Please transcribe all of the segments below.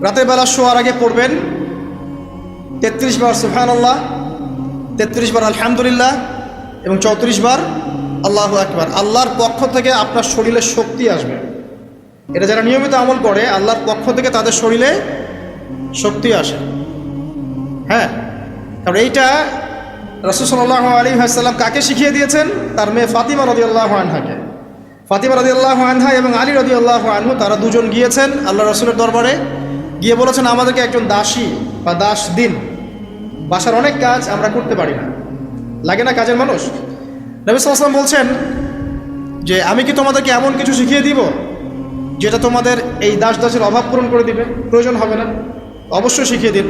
রাতের বেলা শোয়ার আগে পড়বেন 33 বার সুবহানাল্লাহ, 33 বার আলহামদুলিল্লাহ এবং 34 বার আল্লাহু আকবার। আল্লাহর পক্ষ থেকে আপনার শরীরে শক্তি আসবে। এটা যারা নিয়মিত আমল করে আল্লাহর পক্ষ থেকে তাদের শরীরে শক্তি আসে। হ্যাঁ, কারণ এইটা রাসূল সাল্লাল্লাহু আলাইহি ওয়াসাল্লাম কাকে শিখিয়ে দিয়েছেন? তার মেয়ে ফাতিমা রাদিয়াল্লাহু আনহাকে। ফাতিমা রাদিয়াল্লাহু আনহা এবং আলী রাদিয়াল্লাহু আনহু তারা দুজন গিয়েছেন আল্লাহ রাসূলের দরবারে, গিয়ে বলেছেন আমাদেরকে একজন দাসী বা দাস দিন, বাসার অনেক কাজ আমরা করতে পারি না, লাগে না কাজের মানুষ। নবী সাল্লাল্লাহু আলাইহি ওয়াসাল্লাম বলছেন যে আমি কি তোমাদেরকে এমন কিছু শিখিয়ে দিব যেটা তোমাদের এই দাসের অভাব পূরণ করে দিবে, প্রয়োজন হবে না? অবশ্যই শিখিয়ে দিন।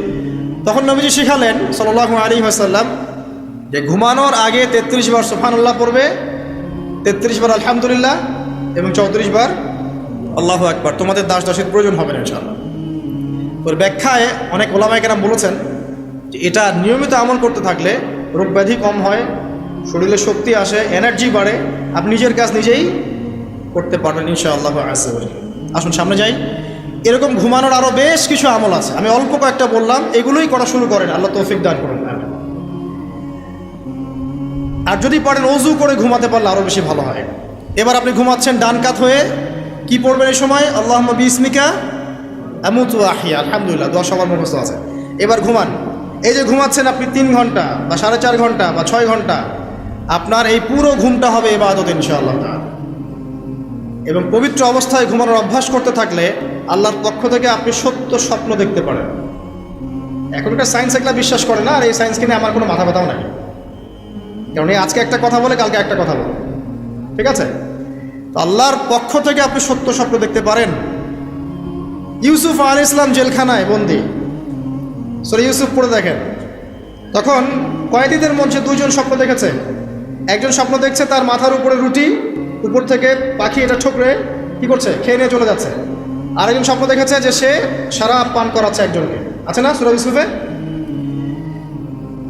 তখন নবীজি শিখালেন সাল্লাল্লাহু আলাইহি ওয়াসাল্লাম যে ঘুমানোর আগে 33 বার সুবহানাল্লাহ পড়বে, 33 বার আলহামদুলিল্লাহ এবং 34 বার আল্লাহু আকবার। তোমাদের দাসের প্রয়োজন হবে না ইনশাআল্লাহ। ওর ব্যাখ্যায় অনেক ওলামায়ে কেরাম বলেছেন যে এটা নিয়মিত আমল করতে থাকলে রোগ ব্যাধি কম হয়, শরীরে শক্তি আসে, এনার্জি বাড়ে, আপনি নিজের কাজ নিজেই করতে পারবেন ইনশাআল্লাহ আযজা ওয়া জাল্লা। আসুন সামনে যাই। এরকম ঘুমানোর আরও বেশ কিছু আমল আছে, আমি অল্প কয়েকটা বললাম, এগুলোই করা শুরু করেন, আল্লাহ তৌফিক দান করুন। আর যদি পারেন ওযু করে ঘুমাতে পারলে আরও বেশি ভালো হয়। এবার আপনি ঘুমাচ্ছেন ডান কাত হয়ে, কি পড়বেন এই সময়? আল্লাহুম্মা বিসমিকা আমুতু ওয়া আহইয়া, আলহামদুলিল্লাহ, দোয়া সবার মুখস্থ আছে। এবার ঘুমান। এই যে ঘুমাচ্ছেন আপনি 3 ঘন্টা বা 4.5 ঘন্টা বা 6 ঘন্টা, আপনার এই পুরো ঘুমটা হবে ইবাদত ইনশাআল্লাহ। এবং পবিত্র অবস্থায় ঘুমানোর অভ্যাস করতে থাকলে আল্লাহর পক্ষ থেকে আপনি সত্য স্বপ্ন দেখতে পারেন। এখনকার সায়েন্স এগুলা বিশ্বাস করে না, আর এই সায়েন্সকে নিয়ে আমার কোনো মাথা ব্যথাও নাই, কারণ এই আজকে একটা কথা বলে কালকে একটা কথা বলে, ঠিক আছে? তো আল্লাহর পক্ষ থেকে আপনি সত্য স্বপ্ন দেখতে পারেন। ইউসুফ আলাইহিস সালাম জেলখানায় বন্দী, সূরা ইউসুফ পড়ে দেখেন। তখন কয়েদিদের মধ্যে 2 জন স্বপ্ন দেখেছে। একজন স্বপ্ন দেখছে তার মাথার উপরে রুটি, উপর থেকে পাখি এটা ঠোকরে কি করছে, খেয়ে নিয়ে চলে যাচ্ছে। আরেকজন স্বপ্ন দেখেছে যে সে শরাব পান করাচ্ছে একজনকে, আছে না সূরা ইউসুফে?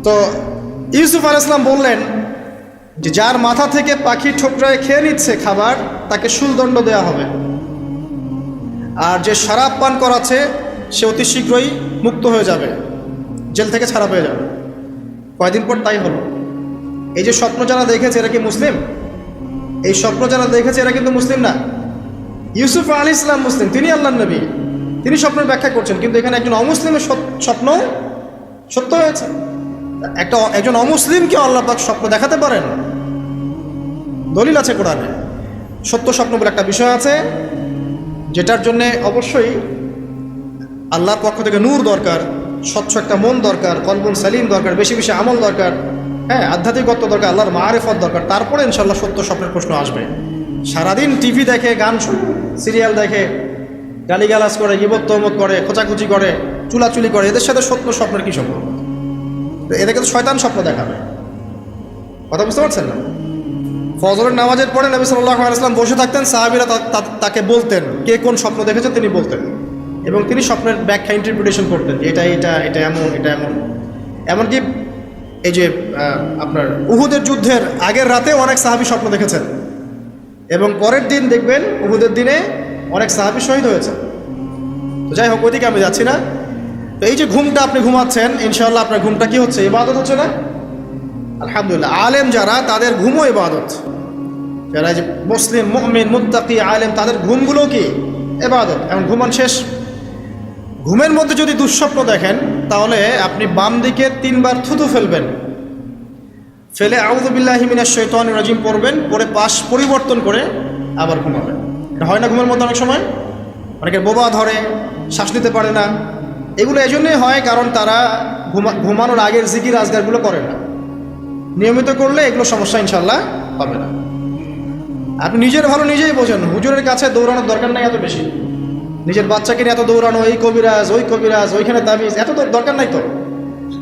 তো ইউসুফ আলাইহিস সালাম বললেন যে যার মাথা থেকে পাখি ঠোকরায় খেয়ে নিচ্ছে খাবার, তাকে শুলদণ্ড দেওয়া হবে, আর যে শরাব পান করাচ্ছে সে অতি শীঘ্রই মুক্ত হয়ে যাবে, জেল থেকে ছাড়া পেয়ে যাবে। কয়দিন পর তাই হলো। এই যে স্বপ্ন যারা দেখেছে এরা কি মুসলিম? এই স্বপ্ন যারা দেখেছে এরা কিন্তু মুসলিম না। ইউসুফ আলাইহিস সালাম মুসলিম, তিনি আল্লাহর নবী, তিনি স্বপ্নের ব্যাখ্যা করছেন, কিন্তু এখানে একজন অমুসলিমের স্বপ্ন সত্য হয়েছে। একজন অমুসলিমকে আল্লাহ পাক স্বপ্ন দেখাতে পারেন, দলিল আছে কোরআনে। সত্য স্বপ্ন বলে একটা বিষয় আছে, যেটার জন্যে অবশ্যই আল্লাহর পক্ষ থেকে নূর দরকার, স্বচ্ছ একটা মন দরকার, কলবুন সালিম দরকার, বেশি বেশি আমল দরকার, হ্যাঁ, আধ্যাত্মিকত্ব দরকার, আল্লাহর মারিফত দরকার, তারপরে ইনশাআল্লাহ সত্য স্বপ্নের প্রশ্ন আসবে। সারাদিন টিভি দেখে, গান সিরিয়াল দেখে, গালিগালাজ করে, গীবত তহমত করে, খোঁচাখুচি করে, চুলাচুলি করে, এদের সাথে সত্য স্বপ্নের কী সম্পর্ক? এদেরকে তো শয়তান স্বপ্ন দেখাবে। কথা বুঝতে পারছেন না? ফজরের নামাজের পরে নবী সাল্লাল্লাহু আলাইহি ওয়াসাল্লাম বসে থাকতেন, সাহাবীরা তাকে বলতেন কে কোন স্বপ্ন দেখেছেন, তিনি বলতেন, এবং তিনি স্বপ্নের ব্যাখ্যা ইন্টারপ্রিটেশন করতেন, এটা এটা এটা এমন, এটা এমন। এমনকি এই যে আপনার উহুদের যুদ্ধের আগের রাতে অনেক সাহাবী স্বপ্ন দেখেছেন, এবং পরের দিন দেখবেন উহুদের দিনে অনেক সাহাবী শহীদ হয়েছে। তো যাই হোক, ওইদিকে আমি যাচ্ছি না। তো এই যে ঘুমটা আপনি ঘুমাচ্ছেন, ইনশাআল্লাহ আপনার ঘুমটা কি হচ্ছে? ইবাদত হচ্ছে না? আলহামদুলিল্লাহ। আলেম যারা, তাদের ঘুমও ইবাদত। যারা যে মুসলিম, মুমিন, মুত্তাকি, আলেম, তাদের ঘুমগুলো কি ইবাদত। এখন ঘুমান শেষ, ঘুমের মধ্যে যদি দুঃস্বপ্ন দেখেন তাহলে আপনি বাম দিকে 3 বার থুতু ফেলবেন, ফেলে আউযু বিল্লাহি মিনাশ শাইতানির রাজিম পড়বেন, পরে পাশ পরিবর্তন করে আবার ঘুমাবেন। এটা হয় না ঘুমের মধ্যে অনেক সময়? অনেকের বোবা ধরে, শ্বাস নিতে পারে না। এগুলো এজন্যই হয় কারণ তারা ঘুমানোর আগের জিকির আজগারগুলো করে না। নিয়মিত করলে এগুলো সমস্যা ইনশাআল্লাহ হবে না। আপনি নিজের ভালো নিজেই বোঝেন, হুজুরের কাছে দৌড়ানোর দরকার নাই এত বেশি। নিজের বাচ্চাকে নিয়ে এত দৌড়ানো, এই কবিরাজ, ওই কবিরাজ, ওইখানে তাবিজ, এত দরকার নাই তো।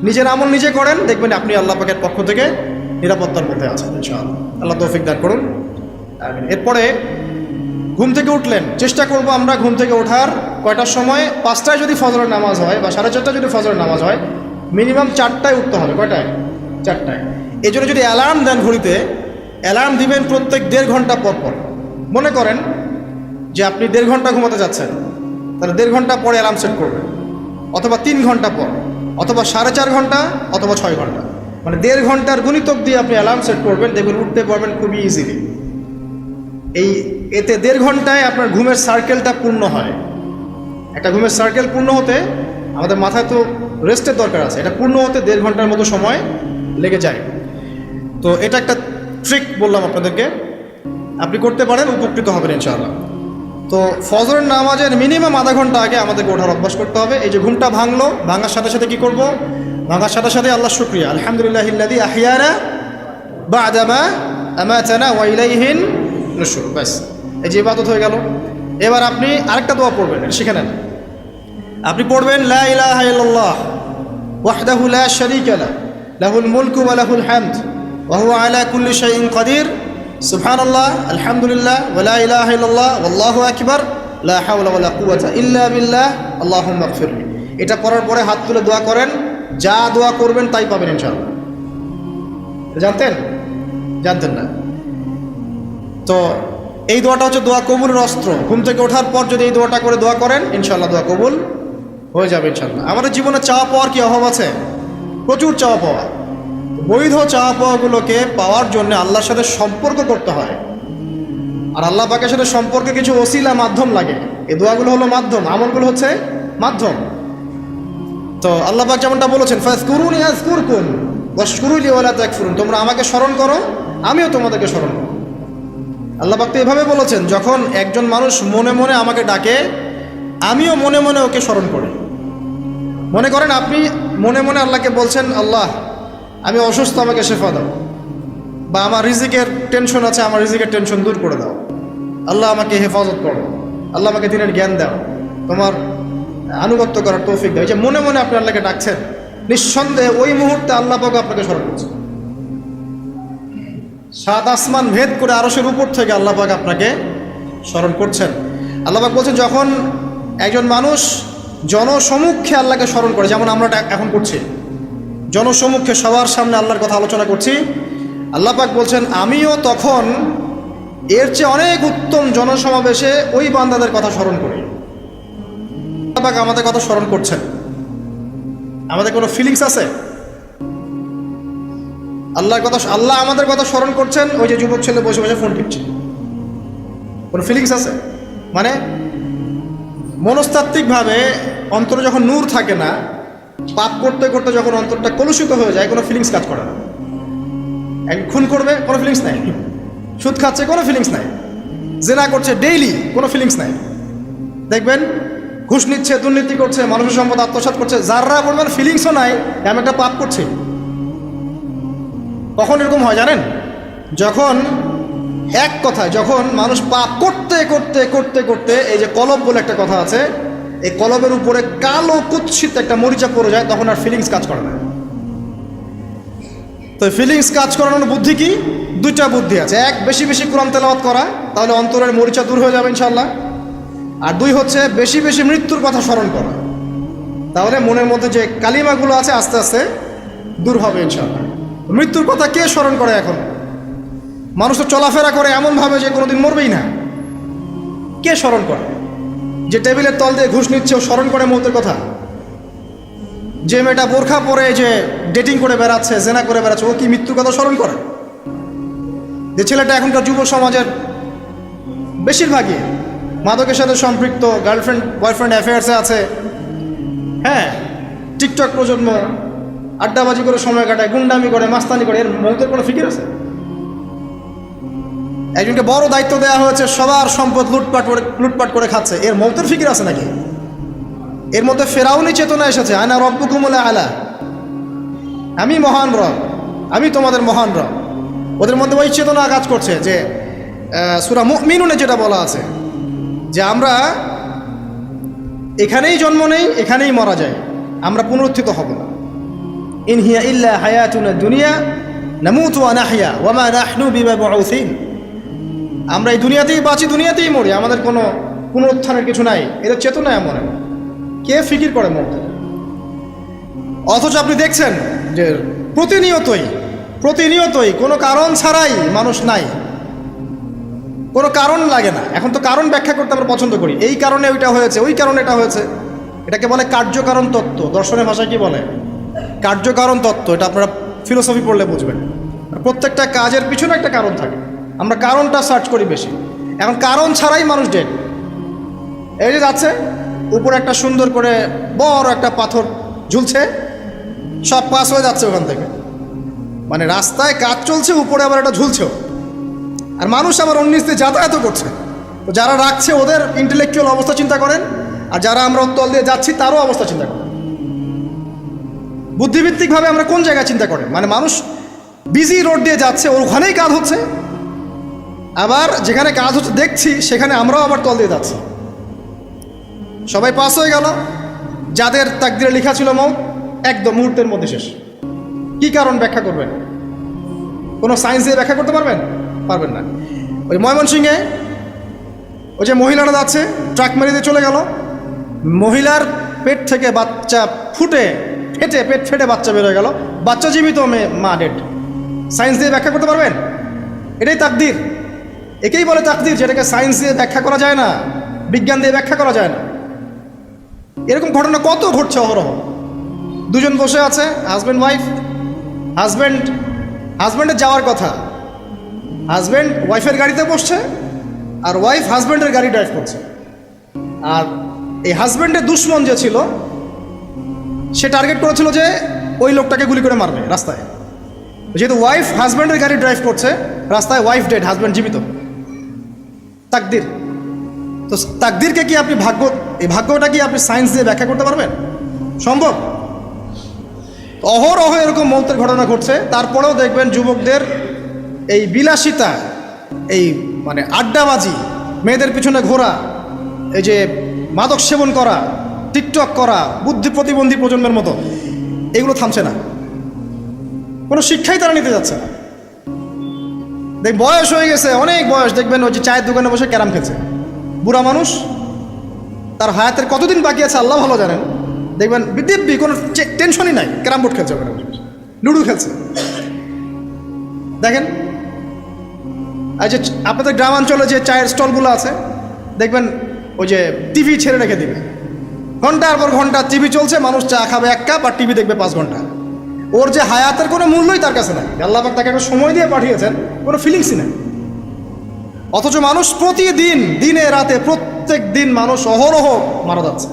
নিজের আমল নিজে করেন, দেখবেন আপনি আল্লাহ পাকের পক্ষ থেকে নিরাপত্তার মধ্যে আছেন ইনশাআল্লাহ। আল্লাহ তৌফিক দান করুন। এরপরে ঘুম থেকে উঠলেন, চেষ্টা করব আমরা ঘুম থেকে ওঠার কয়টার সময়? 5টায় যদি ফজরের নামাজ হয় বা 4:30 যদি ফজরের নামাজ হয়, মিনিমাম 4টায় উঠতে হবে। কয়টায়? 4টায়। এই জন্য যদি অ্যালার্ম দেন ঘড়িতে, অ্যালার্ম দিবেন প্রত্যেক 1.5 ঘন্টা পর পর। মনে করেন যে আপনি 1.5 ঘন্টা ঘুমাতে যাচ্ছেন, তাহলে 1.5 ঘন্টা পরে অ্যালার্ম সেট করবেন। অথবা 3 ঘন্টা পর, অথবা 4.5 ঘন্টা, অথবা 6 ঘন্টা, মানে 1.5 ঘন্টার গুণিতক দিয়ে আপনি অ্যালার্ম সেট করবেন, দেখবেন উঠতে পারবেন খুবই ইজিলি। এতে 1.5 ঘন্টায় আপনার ঘুমের সার্কেলটা পূর্ণ হয়। একটা ঘুমের সার্কেল পূর্ণ হতে আমাদের মাথায় তো রেস্টের দরকার আছে, এটা পূর্ণ হতে 1.5 ঘন্টার মতো সময় লেগে যায়। তো এটা একটা ট্রিক বললাম আপনাদেরকে, আপনি করতে পারেন, উপকৃত হবেন ইনশাআল্লাহ। তো ফজরের নামাজের মিনিমাম আধা ঘন্টা আগে আমাদেরকে ওঠার অভ্যাস করতে হবে। এই যে ঘুমটা ভাঙলো, ভাঙার সাথে সাথে কি করব? ভাঙার সাথে সাথে আল্লাহ শুকরিয়া, আলহামদুলিল্লাহিল্লাযী আহইয়ানা বা'দা মা আমাতানা ওয়া ইলাইহিন নুশুর। ব্যাস, এই যে ইবাদত হয়ে গেল। এবার আপনি আরেকটা দোয়া পড়বেন, এটা শিখে নেন। আপনি পড়বেন লা ইলাহা ইল্লাল্লাহ ওয়াহদাহু লা শারীকা লাহু লাহুল মুলকু ওয়া লাহুল হামদ ওয়া হুয়া আলা কুল্লি শাইইন কাদির সুবহানাল্লাহ আলহামদুলিল্লাহ ওয়া লা ইলাহা ইল্লাল্লাহ ওয়াল্লাহু আকবার লা হাওলা ওয়া লা কুওয়াতা ইল্লা বিল্লাহ আল্লাহুম্মা ইগফিরলি। এটা পড়ার পরে হাত তুলে দোয়া করেন, যা দোয়া করবেন তাই পাবেন ইনশাআল্লাহ। জানতেন? জানতেন না? তো এই দোয়াটা হচ্ছে দোয়া কবুলের অস্ত্র। ঘুম থেকে ওঠার পর যদি এই দোয়াটা করে দোয়া করেন, ইনশাআল্লাহ দোয়া কবুল হয়ে যাবে ইনশাআল্লাহ। আমাদের জীবনে চাওয়া পাওয়ার কি অভাব আছে? প্রচুর চাওয়া পাওয়া। বৈধ চাওয়া পাওয়াগুলোকে পাওয়ার জন্য আল্লাহর সাথে সম্পর্ক করতে হয়, আর আল্লাহ পাকের সাথে সম্পর্কে কিছু ওসিলা মাধ্যম লাগে। এই দোয়াগুলো হলো মাধ্যম, আমলগুলো হচ্ছে মাধ্যম। তো আল্লাহ পাক যেমনটা বলেছেন, ফাযকুরুনি আযকুরকুম ওয়াশকুরুলি ওয়া লা তাকফুরুন, তোমরা আমাকে স্মরণ করো, আমিও তোমাদেরকে স্মরণ করব। আল্লাহ পাক তো এভাবে বলেছেন, যখন একজন মানুষ মনে মনে আমাকে ডাকে, আমিও মনে মনে ওকে স্মরণ করি। মনে করেন আপনি মনে মনে আল্লাহকে বলছেন, আল্লাহ আমি অসুস্থ, আমাকে শেফা দাও, বা আমার রিজিকের টেনশন আছে, আমার রিজিকের টেনশন দূর করে দাও, আল্লাহ আমাকে হেফাজত করো, আল্লাহ আমাকে দিনের জ্ঞান দাও, তোমার আনুগত্য করার তৌফিক দাও। এই যে মনে মনে আপনি আল্লাহকে ডাকছেন, নিঃসন্দেহে ওই মুহূর্তে আল্লাহ পাক আপনাকে স্মরণ করছেন। 7 আসমান ভেদ করে আরশের উপর থেকে আল্লাহ পাক আপনাকে স্মরণ করছেন। আল্লাহ পাক বলছেন, যখন একজন মানুষ জনসমক্ষে আল্লাহকে স্মরণ করে, যেমন আমরা এখন করছি, জনসমক্ষে সবার সামনে আল্লাহর কথা আলোচনা করছি, আল্লাহ পাক বলছেন আমিও তখন এর চেয়ে অনেক উত্তম জনসমাবেশে ওই বান্দাদের কথা স্মরণ করি। আল্লাহ পাক আমাদের কথা স্মরণ করছেন, আমাদের কোনো ফিলিংস আছে? আল্লাহ আমাদের কথা স্মরণ করছেন, ওই যে যুবক ছেলে বসে বসে ফোন টিপছে, কোনো ফিলিংস আছে? মানে মনস্তাত্ত্বিকভাবে অন্তরে যখন নূর থাকে না, পাপ করতে করতে যখন অন্তরটা কলুষিত হয়ে যায়, কোনো ফিলিংস কাজ করে না। খুন করবে, কোনো ফিলিংস নাই। সুদ খাচ্ছে, কোনো ফিলিংস নাই। জেনা করছে ডেইলি, কোনো ফিলিংস নাই। দেখবেন ঘুষ নিচ্ছে, দুর্নীতি করছে, মানুষের সম্পদ আত্মসাৎ করছে, যারা বলবেন ফিলিংসও নাই, আমি একটা পাপ করছি। কখন এরকম হয় জানেন? যখন এক কথায়, যখন মানুষ পাপ করতে করতে করতে করতে, এই যে কলব বলে একটা কথা আছে, এই কলবের উপরে কালো কুৎসিত একটা মরিচা পড়ে যায়, তখন আর ফিলিংস কাজ করে না। তো ফিলিংস কাজ করানোর বুদ্ধি কি? 2টা বুদ্ধি আছে। এক, বেশি বেশি কোরআন তেলাওয়াত করা, তাহলে অন্তরের মরিচা দূর হয়ে যাবে ইনশাআল্লাহ। আর 2 হচ্ছে বেশি বেশি মৃত্যুর কথা স্মরণ করা, তাহলে মনের মধ্যে যে কালিমাগুলো আছে আস্তে আস্তে দূর হবে ইনশাআল্লাহ। মৃত্যুর কথা কে স্মরণ করে এখন? মানুষ তো চলাফেরা করে এমনভাবে যে কোনোদিন মরবেই না। কে স্মরণ করে? যে টেবিলের তল দিয়ে ঘুষ নিচ্ছে, ও স্মরণ করে মৌতের কথা? যে মেয়েটা বোরখা পরে যে ডেটিং করে বেড়াচ্ছে, জেনা করে বেড়াচ্ছে, ও কি মৃত্যুর কথা স্মরণ করে? যে ছেলেটা এখনকার যুব সমাজের বেশিরভাগই মাদকের সাথে সম্পৃক্ত, গার্লফ্রেন্ড বয়ফ্রেন্ড অ্যাফেয়ার্সে আছে, হ্যাঁ, টিকটক প্রজন্ম, আড্ডাবাজি করে সময় কাটায়, গুন্ডামি করে, মাস্তানি করে, এর মৌতের কোনো ফিকির আছে? একজনকে বড় দায়িত্ব দেওয়া হয়েছে, সবার সম্পদ লুটপাট করে খাচ্ছে, এর মৌতের ফিকির আছে নাকি? এর মধ্যে ফেরাউনি চেতনা এসেছে, আনা রব্বুকুমুল আলা, আমি মহান রব, আমি তোমাদের মহান রব। ওদের মধ্যে ওই চেতনা কাজ করছে যে সূরা মুমিনুনে যেটা বলা আছে, যে আমরা এখানেই জন্ম নেই, এখানেই মারা যায়, আমরা পুনরুত্থিত হব না। ইন হিয়া ইল্লা হায়াতুনা দুনিয়া নামুতু ওয়া নাহইয়া ওয়া মা নাহনু বিমাবউসিন, আমরা এই দুনিয়াতেই বাঁচি, দুনিয়াতেই মরি, আমাদের কোনো পুনরুত্থানের কিছু নাই। এদের চেতনা এমন। কে ফিকির করে মৌতের? অথচ আপনি দেখছেন যে প্রতিনিয়তই কোনো কারণ ছাড়াই মানুষ নাই, কোনো কারণ লাগে না। এখন তো কারণ ব্যাখ্যা করতে আমরা পছন্দ করি, এই কারণে ওইটা হয়েছে, ওই কারণে এটা হয়েছে। এটাকে বলে কার্যকারণ তত্ত্ব। দর্শনের ভাষায় কি বলে? কার্যকারণ তত্ত্ব। এটা আপনারা ফিলোসফি পড়লে বুঝবেন। প্রত্যেকটা কাজের পিছনে একটা কারণ থাকে, আমরা কারণটা সার্চ করি বেশি। এখন কারণ ছাড়াই মানুষ ডেড। এই যে যাচ্ছে, উপরে একটা সুন্দর করে বড় একটা পাথর ঝুলছে, সব পাস হয়ে যাচ্ছে ওখান থেকে। মানে রাস্তায় কাজ চলছে, উপরে আবার এটা ঝুলছেও, আর মানুষ আবার অন্যিস দিয়ে যাতায়াত করছে। তো যারা রাখছে ওদের ইন্টেলেকচুয়াল অবস্থা চিন্তা করেন, আর যারা আমরা তল দিয়ে যাচ্ছি তারও অবস্থা চিন্তা করেন। বুদ্ধিভিত্তিকভাবে আমরা কোন জায়গায় চিন্তা করেন? মানে মানুষ বিজি রোড দিয়ে যাচ্ছে, ওখানেই কাজ হচ্ছে, আবার যেখানে কাজ হচ্ছে দেখছি সেখানে আমরাও আবার তল দিয়ে যাচ্ছি। সবাই পাস হয়ে গেল, যাদের তাকদিরে লেখা ছিল মৌত একদম মুহূর্তের মধ্যে শেষ। কি কারণ ব্যাখ্যা করবেন? কোনো সায়েন্স দিয়ে ব্যাখ্যা করতে পারবেন? পারবেন না। ওই ময়মনসিংহে ওই যে মহিলারা যাচ্ছে, ট্রাক মেরে দিয়ে চলে গেল, মহিলার পেট থেকে বাচ্চা পেট ফেটে বাচ্চা বেরোয় গেল, বাচ্চা জীবিত, মা ডেড। সায়েন্স দিয়ে ব্যাখ্যা করতে পারবেন? এটাই তাকদির। একেই বলে তাকদির, যেটাকে সায়েন্স দিয়ে ব্যাখ্যা করা যায় না, বিজ্ঞান দিয়ে ব্যাখ্যা করা যায় না। এরকম ঘটনা কত ঘটছে অহরহ। দুজন বসে আছে, হাজব্যান্ড ওয়াইফ, হাজব্যান্ডের যাওয়ার কথা, হাজব্যান্ড ওয়াইফের গাড়িতে বসছে, আর ওয়াইফ হাজব্যান্ডের গাড়ি ড্রাইভ করছে। আর এই হাজব্যান্ডের দুশ্মন যে ছিল, সে টার্গেট করেছিল যে ওই লোকটাকে গুলি করে মারবে রাস্তায়। যেহেতু ওয়াইফ হাজব্যান্ডের গাড়ি ড্রাইভ করছে, রাস্তায় ওয়াইফ ডেড, হাজব্যান্ড জীবিত। তাকদির। তো তাকদিরকে কি আপনি এই ভাগ্যটা কি আপনি সায়েন্স দিয়ে ব্যাখ্যা করতে পারবেন? সম্ভব? অহরহ এরকম মৌতের ঘটনা ঘটছে। তারপরেও দেখবেন যুবকদের এই বিলাসিতা, এই মানে আড্ডাবাজি, মেয়েদের পিছনে ঘোরা, এই যে মাদক সেবন করা, টিকটক করা, বুদ্ধি প্রতিবন্ধী প্রজন্মের মতো, এগুলো থামছে না। কোনো শিক্ষাই তারা নিতে যাচ্ছে না। বয়স হয়ে গেছে, অনেক বয়স, দেখবেন ওই যে চায়ের দোকানে বসে ক্যারাম খেলছে। বুড়া মানুষ, তার হায়াতের কতদিন বাকি আছে আল্লাহ ভালো জানেন। দেখবেন দিব্যি, কোনো টেনশনই নাই, ক্যারাম বোর্ড খেলছে, ওখানে লুডো খেলছে। দেখেন এই যে আপনাদের গ্রামাঞ্চলে যে চায়ের স্টলগুলো আছে, দেখবেন ওই যে টিভি ছেড়ে রেখে দিবে, ঘন্টার পর ঘন্টা টিভি চলছে, মানুষ চা খাবে 1 কাপ আর টিভি দেখবে 5 ঘন্টা। ওর যে হায়াতের কোনো মূল্যই তার কাছে নাই। আল্লাহ পাক তাকে একটা সময় দিয়ে পাঠিয়েছেন, কোনো ফিলিংসই নেই। অথচ মানুষ প্রতিদিন, দিনে রাতে, প্রত্যেক দিন মানুষ অহরহ মারা যাচ্ছে।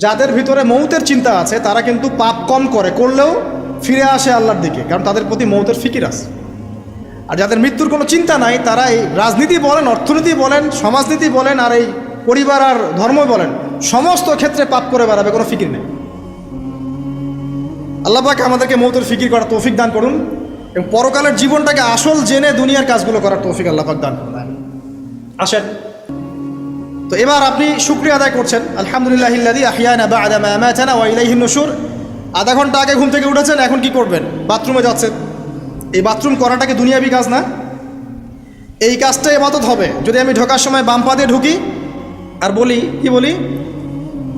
যাদের ভিতরে মৌতের চিন্তা আছে তারা কিন্তু পাপ কম করলেও ফিরে আসে আল্লাহর দিকে, কারণ তাদের প্রতি মৌতের ফিকির আছে। আর যাদের মৃত্যুর কোনো চিন্তা নাই, তারা এই রাজনীতি বলেন, অর্থনীতি বলেন, সমাজনীতি বলেন, আর এই পরিবার আর ধর্ম বলেন, সমস্ত ক্ষেত্রে পাপ করে বেড়াবে, কোনো ফিকির নেই। আল্লাহ পাক আমাদেরকে মৌতের ফিকির করার তৌফিক দান করুন, এবং পরকালের জীবনটাকে আসল জেনে দুনিয়ার কাজগুলো করার তৌফিক আল্লাহ পাক দান করুন। আসেন, তো এবার আপনি শুকরিয়া আদায় করছেন, আলহামদুলিল্লাহিল্লাযী আহইয়ানা বা'দা মা আমাতানা ওয়া ইলাইহিন নুশুর। আধা ঘন্টা আগে ঘুম থেকে উঠেছেন, এখন কি করবেন? বাথরুমে যাচ্ছেন। এই বাথরুম করাটা কি দুনিয়াবি কাজ না? এই কাজটা ইবাদত হবে যদি আমি ঢোকার সময় বাম পা দিয়ে ঢুকি আর বলি, কি বলি?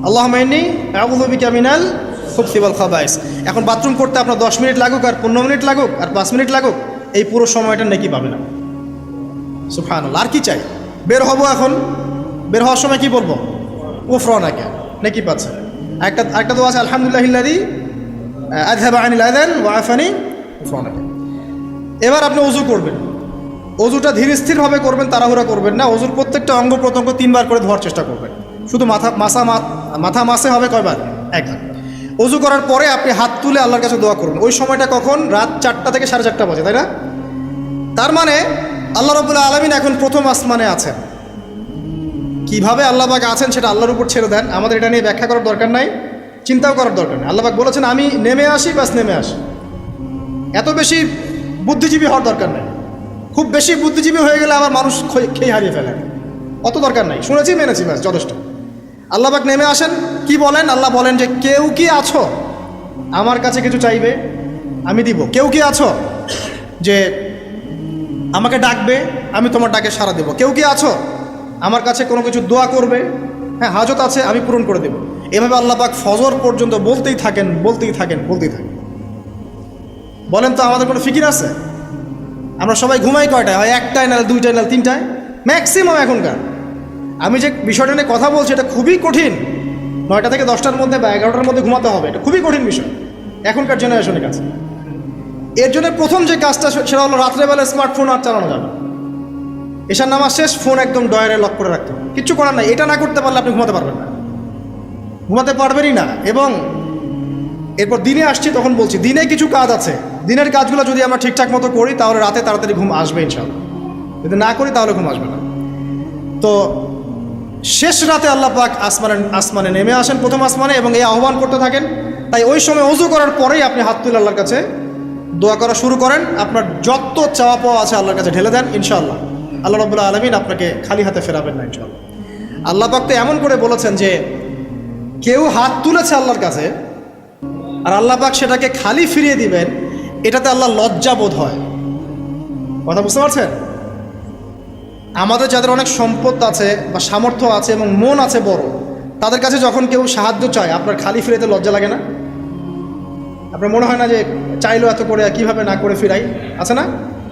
আল্লাহুম্মা ইন্নী আউযু বিকা মিনাল খুবসি ওয়াল খাবাইস। এখন বাথরুম করতে আপনার 10 মিনিট লাগুক, আর 15 মিনিট লাগুক, আর 5 মিনিট লাগুক, এই পুরো সময়টা নেকি পাবে না। সুবহানাল্লাহ। আর কি চাই? বের হব, এখন বের হওয়ার সময় কি বলবো? গুফরানাকা, নেকি পাচ্ছে। একটা দোয়া আছে, আলহামদুলিল্লাহিল্লাযী আযহাবা আনিল আযান ওয়া আফানি গুফরানাকা। এবার আপনি ওযু করবেন। ওযুটা ধীর স্থিরভাবে করবেন, তাড়াহুড়া করবেন না। ওযুর প্রত্যেকটা অঙ্গ প্রত্যঙ্গ 3 বার করে ধোয়ার চেষ্টা করবেন। শুধু মাথা মাসে হবে কয়বার? 1 বার। ওযু করার পরে আপনি হাত তুলে আল্লাহর কাছে দোয়া করবেন। ওই সময়টা কখন? রাত 4টা থেকে 4:30 বাজে, তাই না? তার মানে আল্লাহ রাব্বুল আলামিন এখন প্রথম আসমানে আছেন। কিভাবে আল্লাহ পাক আছেন সেটা আল্লাহর উপর ছেড়ে দেন, আমাদের এটা নিয়ে ব্যাখ্যা করার দরকার নাই, চিন্তাও করার দরকার নেই। আল্লাহ পাক বলেছেন আমি নেমে আসি, বাস নেমে আসি। এত বেশি বুদ্ধিজীবী হওয়ার দরকার নেই। খুব বেশি বুদ্ধিজীবী হয়ে গেলে আবার মানুষ খেয়ে হারিয়ে ফেলে, অত দরকার নাই। শুনেছি, মেনেছি, ব্যাস যথেষ্ট। আল্লাহ পাক নেমে আসেন, কি বলেন? আল্লাহ বলেন যে কেউ কি আছো আমার কাছে কিছু চাইবে, আমি দিব। কেউ কি আছো যে আমাকে ডাকবে, আমি তোমার ডাকে সাড়া দেব। কেউ কি আছো আমার কাছে কোনো কিছু দোয়া করবে, হ্যাঁ হাজত আছে, আমি পূরণ করে দেব। এভাবে আল্লাহ পাক ফজর পর্যন্ত বলতেই থাকেন। বলেন তো আমাদের কোনো ফিকির আছে? আমরা সবাই ঘুমাই কয়টায়? হয় 1টায়, নাহলে 2টায়, নাহলে 3টায়, ম্যাক্সিমাম এখনকার। আমি যে বিষয়টা নিয়ে কথা বলছি এটা খুবই কঠিন, 9টা থেকে 10টার মধ্যে বা 11টার মধ্যে ঘুমাতে হবে, এটা খুবই কঠিন বিষয় এখনকার জেনারেশনের কাছে। এর জন্য প্রথম যে কাজটা সেটা হলো রাত্রেবেলা স্মার্টফোন আর চালানো যাবে। এশার নামাজ শেষ, ফোন একদম ডয়ারে লক করে রাখতে হবে, কিচ্ছু করার নাই। এটা না করতে পারলে আপনি ঘুমাতে পারবেন না, ঘুমাতে পারবেনই না। এবং এরপর দিনে আসছি, তখন বলছি দিনে কিছু কাজ আছে, দিনের কাজগুলো যদি আমরা ঠিকঠাক মতো করি তাহলে রাতে তাড়াতাড়ি ঘুম আসবে ইনশাআল্লাহ। যদি না করি তাহলে ঘুম আসবে না। তো শেষ রাতে আল্লাহ পাক আসমানে নেমে আসেন, প্রথম আসমানে, এবং এই আহ্বান করতে থাকেন। তাই ওই সময় ওযু করার পরেই আপনি হাত তুলে আল্লাহর কাছে দোয়া করা শুরু করেন। আপনার যত চাওয়া পাওয়া আছে আল্লাহর কাছে ঢেলে দেন, ইনশাআল্লাহ আল্লাহ রাব্বুল আলামিন আপনাকে খালি হাতে ফেরাবেন না ইনশাআল্লাহ। আল্লাহ পাক তো এমন করে বলেছেন যে কেউ হাত তুলেছে আল্লাহর কাছে আর আল্লাহ পাক সেটাকে খালি ফিরিয়ে দিবেন, এটাতে আল্লাহ লজ্জা বোধ হয়। কথা বুঝতে পারছেন? আমাদের যাদের অনেক সম্পদ আছে বা সামর্থ্য আছে এবং মন আছে বড়, তাদের কাছে যখন কেউ সাহায্য চায় আপনার খালি ফিরাইতে লজ্জা লাগে না? আপনার মনে হয় না যে চাইলো এত করে কীভাবে না করে ফিরাই? আছে না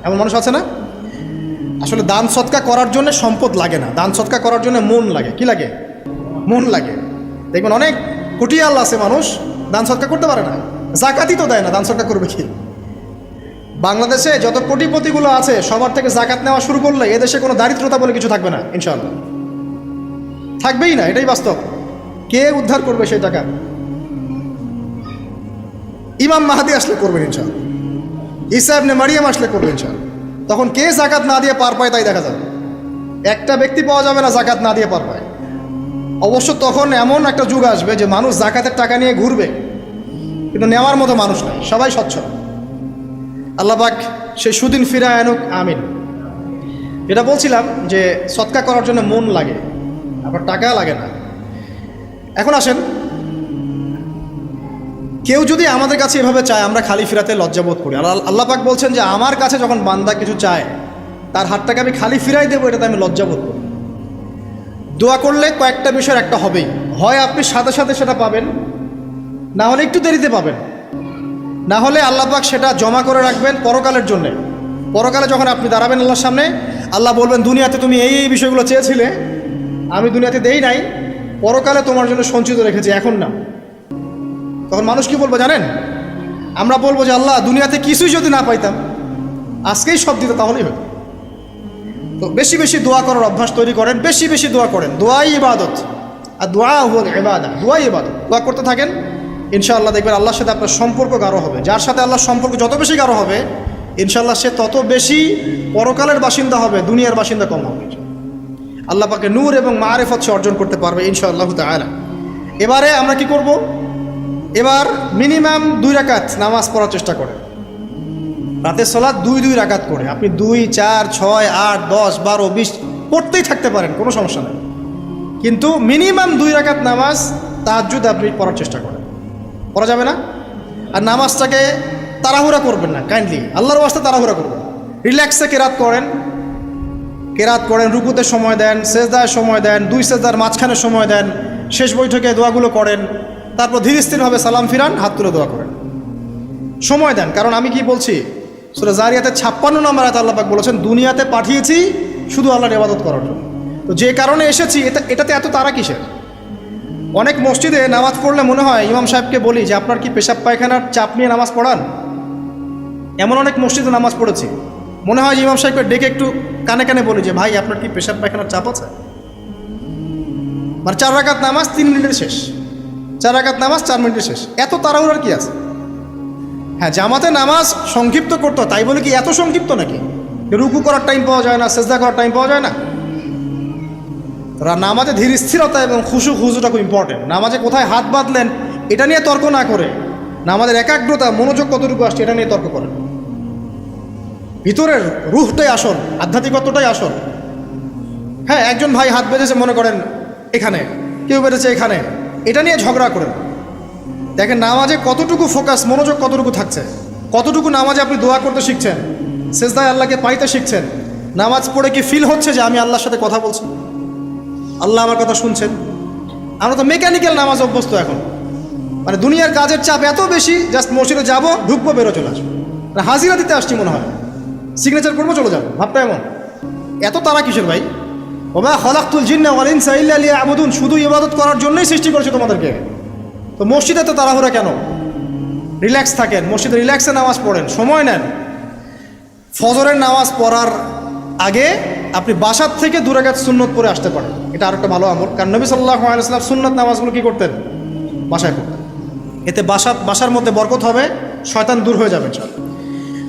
এমন মানুষ? আছে না? আসলে দান সৎকা করার জন্য সম্পদ লাগে না, দান সৎকা করার জন্য মন লাগে। কি লাগে? মন লাগে। দেখবেন অনেক কুটিয়াল আছে মানুষ, দান সৎকা করতে পারে না, জাকাতই তো দেয় না, দান সৎকা করবে কি? বাংলাদেশে যত কোটিপতিগুলো আছে সবার থেকে জাকাত নেওয়া শুরু করলে এদেশে কোনো দারিদ্রতা বলে কিছু থাকবে না ইনশাআল্লাহ, থাকবেই না, এটাই বাস্তব। কে উদ্ধার করবে সেই টাকা? ইমাম মাহাদি আসলে করবেন ইনশাআল্লাহ, ঈসা ইবনে মারিয়াম আসলে করবেন ইনশাআল্লাহ। তখন কে জাকাত না দিয়ে পার পায় তাই দেখা যাবে। একটা ব্যক্তি পাওয়া যাবে না জাকাত না দিয়ে পার পায়। অবশ্য তখন এমন একটা যুগ আসবে যে মানুষ জাকাতের টাকা নিয়ে ঘুরবে, কিন্তু নেওয়ার মতো মানুষ নাই, সবাই সচ্ছল। আল্লাহ পাক সেই সুদিন ফিরায় আনুক, আমিন। যেটা বলছিলাম যে সৎকা করার জন্য মন লাগে, আবার টাকা লাগে না। এখন আসেন, কেউ যদি আমাদের কাছে এভাবে চায় আমরা খালি ফিরাতে লজ্জাবোধ করি। আল্লাহ পাক বলছেন যে আমার কাছে যখন বান্দা কিছু চায় তার হাতটাকে আমি খালি ফিরাই দেবো, এটাতে আমি লজ্জাবোধ করি। দোয়া করলে কয়েকটা বিষয়ের একটা হবেই, হয় আপনি সাথে সাথে সেটা পাবেন, না হলে একটু দেরিতে পাবেন, না হলে আল্লাহ পাক সেটা জমা করে রাখবেন পরকালের জন্যে। পরকালে যখন আপনি দাঁড়াবেন আল্লাহর সামনে, আল্লাহ বলবেন দুনিয়াতে তুমি এই এই বিষয়গুলো চেয়েছিলে, আমি দুনিয়াতে দেই নাই, পরকালে তোমার জন্য সঞ্চিত রেখেছি, এখন না। তখন মানুষ কি বলবো জানেন? আমরা বলবো যে আল্লাহ দুনিয়াতে কিছুই যদি না পাইতাম, আজকেই সব দিত তাহলেই হতো। তো বেশি বেশি দোয়া করার অভ্যাস তৈরি করেন, বেশি বেশি দোয়া করেন। দোয়াই ইবাদত, আর দোয়া হল ইবাদত, দোয়াই ইবাদত। দোয়া করতে থাকেন, ইনশাআল্লাহ দেখবেন আল্লাহর সাথে আপনার সম্পর্ক গাঢ় হবে। যার সাথে আল্লাহর সম্পর্ক যত বেশি গাঢ় হবে ইনশাআল্লাহ সে তত বেশি পরকালের বাসিন্দা হবে, দুনিয়ার বাসিন্দা কম হবে। আল্লাহ পাকে নূর এবং মারিফত সে অর্জন করতে পারবে ইনশাআল্লাহ তাআলা। এবারে আমরা কি করব? এবার মিনিমাম 2 রাকাত নামাজ পড়ার চেষ্টা করেন। রাতের সালাত 2 রাকাত করে আপনি 2, 4, 6, 8, 10, 12, 20 পড়তেই থাকতে পারেন, কোনো সমস্যা নেই। কিন্তু মিনিমাম 2 রাকাত নামাজ তাহাজ্জুদ আপনি পড়ার চেষ্টা করেন। পড়া যাবে না? আর নামাজটাকে তাড়াহুড়া করবেন না, কাইন্ডলি আল্লাহর ওয়াস্তে তাড়াহুড়া করবেন। রিল্যাক্সে কেরাত করেন, রুকুতে সময় দেন, সেজদায় সময় দেন, 2 সেজদার মাঝখানে সময় দেন, শেষ বৈঠকে দোয়াগুলো করেন, তারপর ধীর স্থিরভাবে সালাম ফিরান, হাত তুলে দোয়া করেন, সময় দেন। কারণ আমি কি বলছি, সূরা জারিয়াতে 56 নম্বর আয়াতে আল্লাহ পাক বলেছেন দুনিয়াতে পাঠিয়েছি শুধু আল্লাহর ইবাদত করার জন্য। তো যে কারণে এসেছি এটাতে এত তাড়া কিসের? অনেক মসজিদে নামাজ পড়লে মনে হয় ইমাম সাহেবকে বলি যে আপনার কি পেশাব পায়খানার চাপ নিয়ে নামাজ পড়ান? এমন অনেক মসজিদে নামাজ পড়েছি, মনে হয় যে ইমাম সাহেবকে ডেকে একটু কানে কানে বলি যে ভাই আপনার কি পেশাব পায়খানার চাপ আছে? মানে 4 রাকাত নামাজ 3 মিনিটের শেষ, 4 রাকাত নামাজ 4 মিনিটের শেষ, এত তাড়াহুড়ার কি আছে? হ্যাঁ, জামাতে নামাজ সংক্ষিপ্ত করতে হয়, তাই বলে কি এত সংক্ষিপ্ত নাকি? রুকু করার টাইম পাওয়া যায় না, সেজদা করার টাইম পাওয়া যায় না? নামাজে ধীর স্থিরতা এবং খুশুটা খুব ইম্পর্টেন্ট। নামাজে কোথায় হাত বাঁধলেন এটা নিয়ে তর্ক না করে নামাজের একাগ্রতা, মনোযোগ কতটুকু আসছে এটা নিয়ে তর্ক করেন। ভিতরের রুহটাই আসল, আধ্যাত্মিকতাটাই আসল। হ্যাঁ, একজন ভাই হাত বেঁধেছে মনে করেন এখানে, কেউ বেঁধেছে এখানে, এটা নিয়ে ঝগড়া করেন। দেখেন নামাজে কতটুকু ফোকাস, মনোযোগ কতটুকু থাকছে, কতটুকু নামাজে আপনি দোয়া করতে শিখছেন, সেজদায় আল্লাহকে পাইতে শিখছেন। নামাজ পড়ে কি ফিল হচ্ছে যে আমি আল্লাহর সাথে কথা বলছি, আল্লাহ আমার কথা শুনছেন? আমরা তো মেকানিক্যাল নামাজ অভ্যস্ত এখন, মানে দুনিয়ার কাজের চাপ এত বেশি, জাস্ট মসজিদে যাবো, ঢুকবো, বেরো, চলে আসবো, হাজিরা দিতে আসছি মনে হয়, সিগনেচার করবো, চলে যাবো, ভাবটা এমন। এত তারা কিসের ভাই? ওমা খালাকতুল জিন্না ওয়াল ইনসা ইল্লা লিয়াবুদুন, শুধু ইবাদত করার জন্যই সৃষ্টি করেছে তোমাদেরকে। তো মসজিদে তো তাড়াহুড়া কেন? রিল্যাক্স থাকেন, মসজিদে রিল্যাক্সে নামাজ পড়েন, সময় নেন। ফজরের নামাজ পড়ার আগে আপনি বাসার থেকে 2 রাকাত সুন্নত পড়ে আসতে পারেন, এটা আরেকটা ভালো আমল। কারণ নবী সাল্লাল্লাহু আলাইহি ওয়াসাল্লাম সুন্নত নামাজগুলো কী করতেন? বাসায় পড়তেন। এতে বাসার মধ্যে বরকত হবে, শয়তান দূর হয়ে যাবে।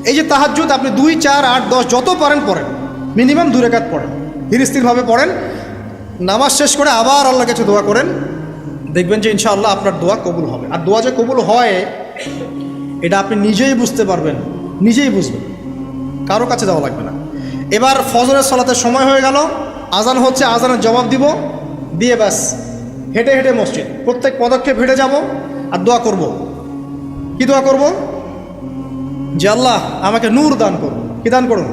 এই যে তাহাজ্জুদ আপনি 2, 4, 8, 10 যত পারেন পড়েন, মিনিমাম 2 রাকাত পড়েন, ধীর স্থিরভাবে পড়েন। নামাজ শেষ করে আবার আল্লাহর কাছে দোয়া করেন, দেখবেন যে ইনশাআল্লাহ আপনার দোয়া কবুল হবে। আর দোয়া যে কবুল হয় এটা আপনি নিজেই বুঝতে পারবেন, নিজেই বুঝবেন, কারো কাছে যাওয়া লাগবে না। এবার ফজরের সালাতের সময় হয়ে গেল, আজান হচ্ছে, আজানের জবাব দিব, দিয়ে ব্যাস হেঁটে হেঁটে মসজিদ, প্রত্যেক পদক্ষেপ হেঁটে যাব আর দোয়া করব। কি দোয়া করব? যে আল্লাহ আমাকে নূর দান করুন। কি দান করুন?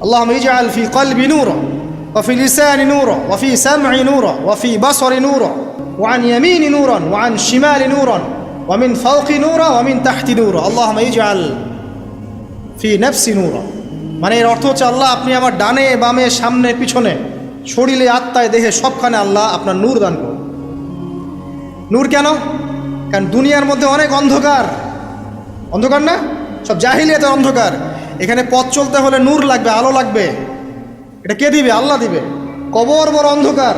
আল্লাহুম্মা ইজআল ফি কলবি নূরা ওয়া ফি লিসানি নূরা ওয়া ফি সামঈ নূরা ওয়া ফি বাসরি নূরা ওয়া আন ইয়ামিনি নূরান ওয়া আন শিমালি নূরান ওয়া মিন ফাওকি নূরা ওয়া মিন তাহতি নূরা আল্লাহুম্মা ইজআল ফি নাফসি নূরা। মানে এর অর্থ হচ্ছে আল্লাহ আপনি আমার ডানে বামে সামনে পিছনে শরীরে আত্মায় দেহে সবখানে আল্লাহ আপনার নূর দান করুন। নূর কেন? কারণ দুনিয়ার মধ্যে অনেক অন্ধকার, অন্ধকার না? সব জাহিলিয়াতের অন্ধকার। এখানে পথ চলতে হলে নূর লাগবে, আলো লাগবে। এটা কে দিবে? আল্লাহ দিবে। কবর বড় অন্ধকার,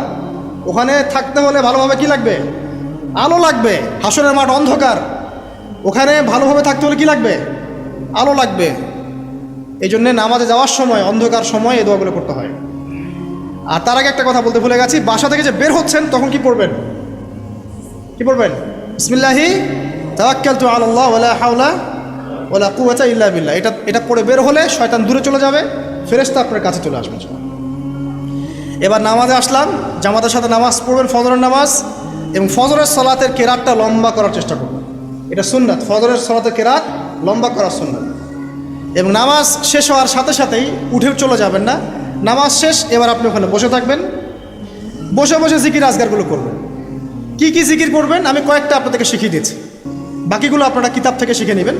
ওখানে থাকতে হলে ভালোভাবে কি লাগবে? আলো লাগবে। হাসরের মাঠ অন্ধকার, ওখানে ভালোভাবে থাকতে হলে কি লাগবে? আলো লাগবে। এই জন্যে নামাজে যাওয়ার সময়, অন্ধকার সময় এই দোয়াগুলো করতে হয়। আর তার আগে একটা কথা বলতে ভুলে গেছি, বাসা থেকে যে বের হচ্ছেন তখন কি পড়বেন? কি পড়বেন? বিসমিল্লাহি তাওয়াক্কালতু আলাল্লাহ ওয়ালা হাওলা ওয়ালা কুওয়াতা ইল্লা বিল্লাহ। এটা পড়ে বের হলে শয়তান দূরে চলে যাবে, ফেরেশতা আপনার কাছে চলে আসবে। এবার নামাজে আসলাম, জামাতের সাথে নামাজ পড়বেন, ফজরের নামাজ, এবং ফজরের সালাতের কেরাতটা লম্বা করার চেষ্টা করবেন। এটা সুন্নাত, ফজরের সালাতের কেরাত লম্বা করার সুন্নাত। এবং নামাজ শেষ হওয়ার সাথে সাথেই উঠে চলে যাবেন না, নামাজ শেষ এবার আপনি ওখানে বসে থাকবেন, বসে বসে জিকির আজগারগুলো করবেন। কি কি জিকির করবেন আমি কয়েকটা আপনাদেরকে শিখিয়ে দিয়েছি, বাকিগুলো আপনারা কিতাব থেকে শিখে নেবেন।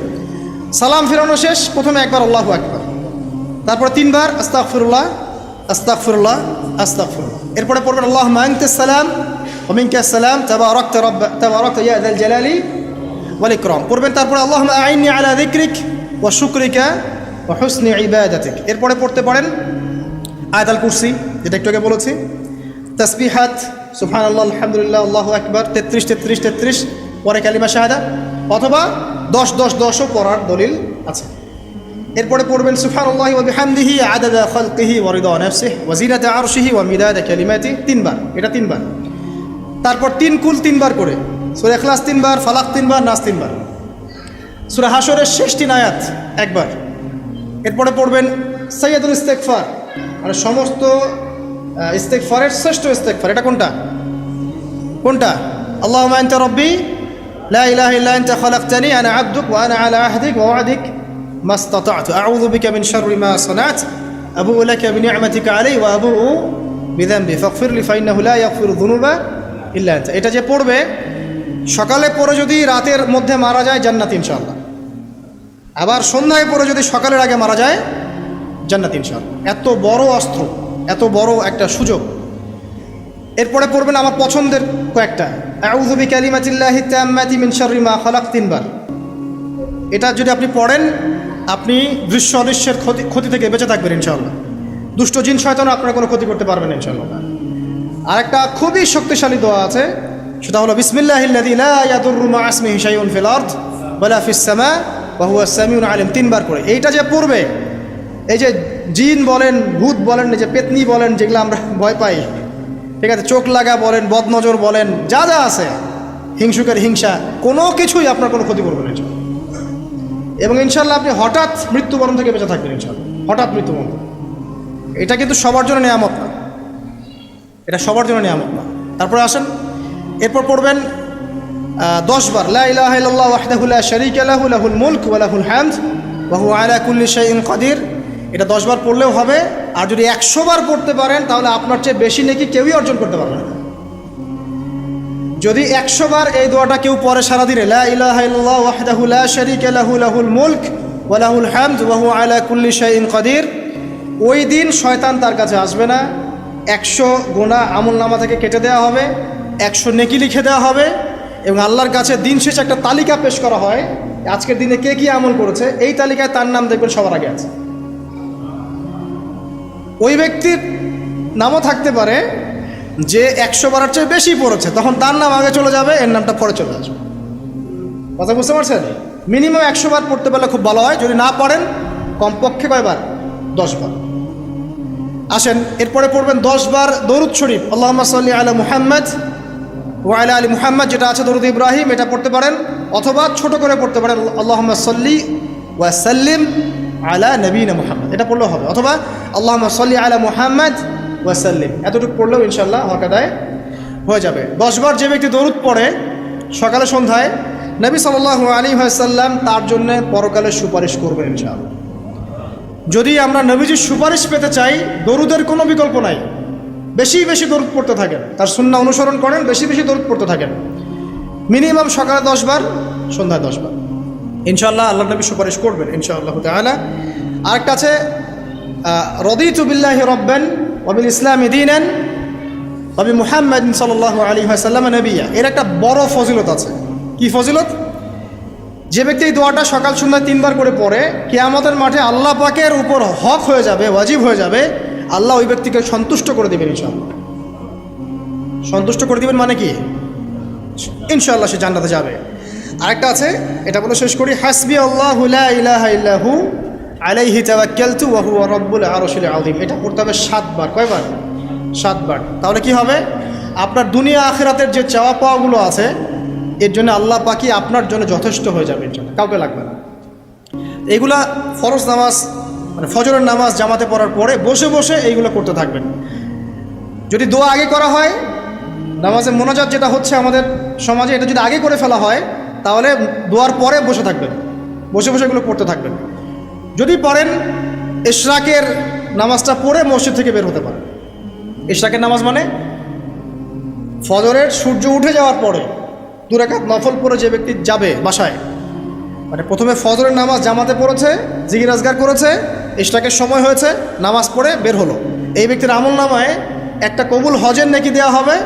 সালাম ফেরানো শেষ, প্রথমে একবার আল্লাহু আকবার, তারপরে 3 বার আস্তাগফিরুল্লাহ আস্তাগফিরুল্লাহ আস্তাগফিরুল্লাহ। এরপরে পড়বেন আল্লাহুম্মা আনতাস সালাম ওয়া মিনকাস সালাম তাবারাকতা ইয়া যাল জালালি ওয়াল ইকরাম পড়বেন। তারপরে আল্লাহুম্মা আইন্নি আলা যিকরিক ওয়া শুকরিকা ওয়া হুসনি ইবাদাতিক। এরপরে পড়তে পারেন আয়াতুল কুরসি, যেটা একটু আগে বলেছি, তাসবিহাত সুবহানাল্লাহ আলহামদুলিল্লাহ আল্লাহু আকবার 33 33 33, পরে কালিমা শাহাদা, অথবা 10 10 10ও পড়ার দলিল আছে। এরপরে পড়বেন সুবহানাল্লাহি ওয়া বিহামদিহি আদাদা খালকিহি ওয়া রিদা নাফসিহি ওয়া জিনাতা আরশিহি ওয়া মিদাদা কালিমাতিহি 3 বার, এটা 3 বার। তারপর 3 কুল 3 বার করে, সূরা ইখলাস 3 বার, ফালাক 3 বার, নাস 3 বার, সূরা হাশরের শেষ 3 আয়াত একবার। এরপরে পড়বেন সাইয়্যিদুল ইস্তিগফার, মানে সমস্ত ইস্তিগফারের শ্রেষ্ঠ ইস্তিগফার। এটা কোনটা? কোনটা? আল্লাহুম্মা আনতা রাব্বি লা ইলাহা ইল্লা আনতা খালাকতানি আনা আবদুক ওয়া আনা আলা আহদিক ওয়া ওয়া'দিক মাসতাতা'তু আউযু বিকা মিন শাররি মা সানা'তু আবু'ু লাকা বিনি'মাতিকা আলাইয়া ওয়া আবু'ু বিযানবি ফাগফিরলি ফাইন্নাহু লা ইয়াগফিরু যুনুবা ইল্লা আনতা। এটা যে পড়বে সকালে পড়ে যদি রাতের মধ্যে মারা যায় জান্নাত ইনশাআল্লাহ, আবার সন্ধ্যায় পড়ে যদি সকালের আগে মারা যায় জান্নাত ইনশাআল্লাহ। এত বড় অস্ত্র, এত বড় একটা সুযোগ। এরপরে পড়বেন আমার পছন্দের কয়েকটা, আউযু বিকালিমাতিল্লাহি তাম্মাতি মিন শাররি মা খালাক 3 বার। এটা যদি আপনি পড়েন আপনি দৃশ্য অদৃশ্যের ক্ষতি থেকে বেঁচে থাকবেন ইনশাআল্লাহ। দুষ্ট জিন শয়তান আপনার কোনো ক্ষতি করতে পারবেন ইনশাআল্লাহ। আর একটা খুবই শক্তিশালী দোয়া আছে, সেটা হলো বিসমিল্লাহিল্লাযী লা ইয়াদুররু মা ইসমিহি শাইউন ফিল আরদ ওয়ালা ফিস সামা ওয়া হুয়াস সামিউল আলিম 3 বার করে। এইটা যে পড়বে, এই যে জিন বলেন, ভূত বলেন, এই যে পেতনি বলেন, যেগুলো আমরা ভয় পাই, ঠিক আছে, চোখ লাগা বলেন, বদনজর বলেন, যা যা আছে, হিংসুকের হিংসা, কোনো কিছুই আপনার কোনো ক্ষতি করবে না এবং ইনশাআল্লাহ আপনি হঠাৎ মৃত্যুবরণ থেকে বেঁচে থাকবেন ইনশাআল্লাহ। হঠাৎ মৃত্যুবরণ, এটা কিন্তু সবার জন্য নিয়ামত না, এটা সবার জন্য নিয়ামত না। তারপরে আসেন, এরপর পড়বেন 10 বার লা ইলাহা ইল্লাল্লাহ ওয়াহদাহু লা শারীকা লাহু লাহুল মুলক ওয়া লাহুল হামদ ওয়া হুয়া আলা কুল্লি শাইইন কাদির। এটা 10 বার পড়লেও হবে, আর যদি 100 বার পড়তে পারেন তাহলে আপনার চেয়ে বেশি নেকি কেউই অর্জন করতে পারবে না। যদি 100 বার এই দোয়াটা কেউ পড়ে সারাদিনে, লা ইলাহা ইল্লাল্লাহ ওয়াহদাহু লা শারীকা লাহু লাহুল মুলক ওয়া লাহুল হামদ ওয়া হুয়া আলা কুল্লি শাইইন কাদির, ওই দিন শয়তান তার কাছে আসবে না, 100 গুনাহ আমলনামা থেকে কেটে দেওয়া হবে, 100 নেকি লিখে দেওয়া হবে এবং আল্লাহর কাছে দিন শেষে একটা তালিকা পেশ করা হয়, আজকের দিনে কে কী আমল করেছে, এই তালিকায় তার নাম দেখবেন সবার আগে আছে। ওই ব্যক্তির নামও থাকতে পারে যে 100 বারের চেয়ে বেশি পড়েছে, তখন তার নাম আগে চলে যাবে, এর নামটা পরে চলে আসবে। কথা বুঝতে পারছেন? মিনিমাম 100 বার পড়তে পারলে খুব ভালো হয়, যদি না পড়েন কমপক্ষে কয়বার? 10 বার। আসেন এরপরে পড়বেন 10 বার দরুদ শরীফ, আল্লাহুম্মা সাল্লি আলা মুহাম্মদ ওয়া আলা আলি মুহাম্মদ, যেটা আছে দরুদ ইব্রাহিম, এটা পড়তে পারেন, অথবা ছোট করে পড়তে পারেন আল্লাহুম্মা সাল্লি ওয়া সাল্লিম আলা নবীনা মুহাম্মদ, এটা পড়লেও হবে, অথবা আল্লাহুম্মা সাল্লি আলা মুহাম্মদ ওয়া সাল্লিম, এতটুকু পড়লেও ইনশাআল্লাহ হক আদায় হয়ে যাবে। 10 বার যে ব্যক্তি দরুদ পড়ে সকালে সন্ধ্যায়, নবী সাল্লাল্লাহু আলাইহি ওয়াসাল্লাম তার জন্য পরকালে সুপারিশ করবেন ইনশাআল্লাহ। যদি আমরা নবীজির সুপারিশ পেতে চাই, দরুদের কোনো বিকল্প নাই, বেশি বেশি দরুদ পড়তে থাকেন, তার সুন্নাহ অনুসরণ করেন, বেশি বেশি দরুদ পড়তে থাকেন, মিনিমাম সকালে 10 বার, সন্ধ্যায় 10 বার, ইনশাআল্লাহ আল্লাহ নবী সুপারিশ করবেন ইনশাআল্লাহ তাআলা। আরেকটা আছে রাদিতু বিল্লাহি রাব্বান ওয়া বিল ইসলামি দীনান ওয়া বি মুহাম্মাদিন সাল্লাল্লাহু আলাইহি ওয়াসাল্লাম নবিয়্যা, এর একটা বড় ফজিলত আছে। কি ফজিলত? যে ব্যক্তি এই দোয়াটা সকাল সন্ধ্যা 3 বার করে পড়ে, কিয়ামতের মাঠে আল্লাহ পাকের উপর হক হয়ে যাবে, ওয়াজিব হয়ে যাবে, আল্লাহ ওই ব্যক্তিকে সন্তুষ্ট করে দেবেন ইনশাআল্লাহ। সন্তুষ্ট করে দিবেন মানে কি? ইনশাআল্লাহ সে জান্নাতে যাবে। আরেকটা আছে, এটা বলে শেষ করি, হাসবি আল্লাহু লা ইলাহা ইল্লাহু আলাইহি তাওয়াক্কালতু ওয়া হুয়া রাব্বুল আরশিল আযীম, এটা পড়তে হবে 7 বার। কয়বার? 7 বার। তাহলে কি হবে? আপনার দুনিয়া আখিরাতের যে চাওয়া পাওয়াগুলো আছে, এর জন্য আল্লাহ পাকি আপনার জন্য যথেষ্ট হয়ে যাবে ইনশাআল্লাহ, কাউকে লাগবে না। এইগুলা ফরজ নামাজ মানে ফজরের নামাজ জামাতে পড়ার পরে বসে বসে এইগুলো করতে থাকবেন। যদি দোয়া আগে করা হয়, নামাজে মোনাজাত যেটা হচ্ছে আমাদের সমাজে, এটা যদি আগে করে ফেলা হয়, তাহলে দোয়ার পরে বসে থাকবেন, বসে বসে এগুলো পড়তে থাকবেন। যদি পড়েন, ইশরাকের নামাজটা পড়ে মসজিদ থেকে বের হতে পারেন। ইশরাকের নামাজ মানে ফজরের সূর্য উঠে যাওয়ার পরে 2 রাকাত নফল পড়ে যে ব্যক্তি যাবে বাসায়, মানে প্রথমে ফজরের নামাজ জামাতে পড়েছে, জিকির আজগার করেছে, ইশরাকের সময় হয়েছে, নামাজ পড়ে বের হলো, এই ব্যক্তির আমল নামায় একটা কবুল হজের নেকি দেওয়া হবে,